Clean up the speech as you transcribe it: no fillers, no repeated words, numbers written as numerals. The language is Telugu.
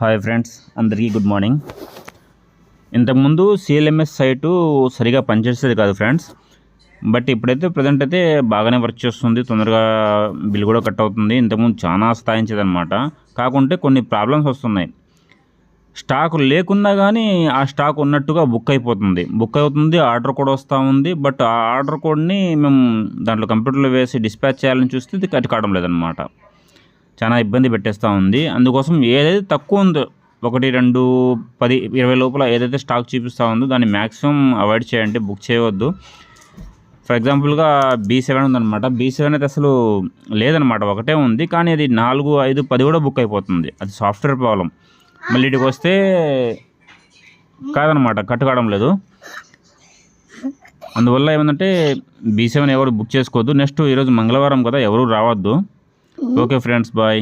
హాయ్ ఫ్రెండ్స్, అందరికీ గుడ్ మార్నింగ్. ఇంతకుముందు సిఎల్ఎంఎస్ సైటు సరిగా పనిచేసేది కాదు ఫ్రెండ్స్. బట్ ఇప్పుడైతే ప్రజెంట్ అయితే బాగానే వర్క్ చేస్తుంది, తొందరగా బిల్ కూడా కట్ అవుతుంది. ఇంతకుముందు చాలా స్థాయించేదన్నమాట. కాకుంటే కొన్ని ప్రాబ్లమ్స్ వస్తున్నాయి. స్టాక్ లేకున్నా కానీ ఆ స్టాక్ ఉన్నట్టుగా బుక్ అవుతుంది, ఆర్డర్ కూడా వస్తూ ఉంది. బట్ ఆ ఆర్డర్ కోడ్ని మేము దాంట్లో కంప్యూటర్లో వేసి డిస్పాచ్ చేయాలని చూస్తే ఇది కట్ కావడం లేదనమాట. చాలా ఇబ్బంది పెట్టేస్తూ ఉంది. అందుకోసం ఏదైతే తక్కువ ఉందో 1, 2, 10, 20 లోపల ఏదైతే స్టాక్ చూపిస్తూ ఉందో దాన్ని మ్యాక్సిమం అవాయిడ్ చేయండి, బుక్ చేయవద్దు. ఫర్ ఎగ్జాంపుల్గా B7 ఉందన్నమాట. B7 అయితే అసలు లేదనమాట, ఒకటే ఉంది. కానీ అది 4, 5, 10 కూడా బుక్ అయిపోతుంది. అది సాఫ్ట్వేర్ ప్రాబ్లం. మళ్ళీ ఇటుకు వస్తే కాదనమాట, కట్ కావడం లేదు. అందువల్ల ఏమందంటే B7 ఎవరు బుక్ చేసుకోవద్దు. నెక్స్ట్ ఈరోజు మంగళవారం కదా, ఎవరు రావద్దు. Okay friends, bye.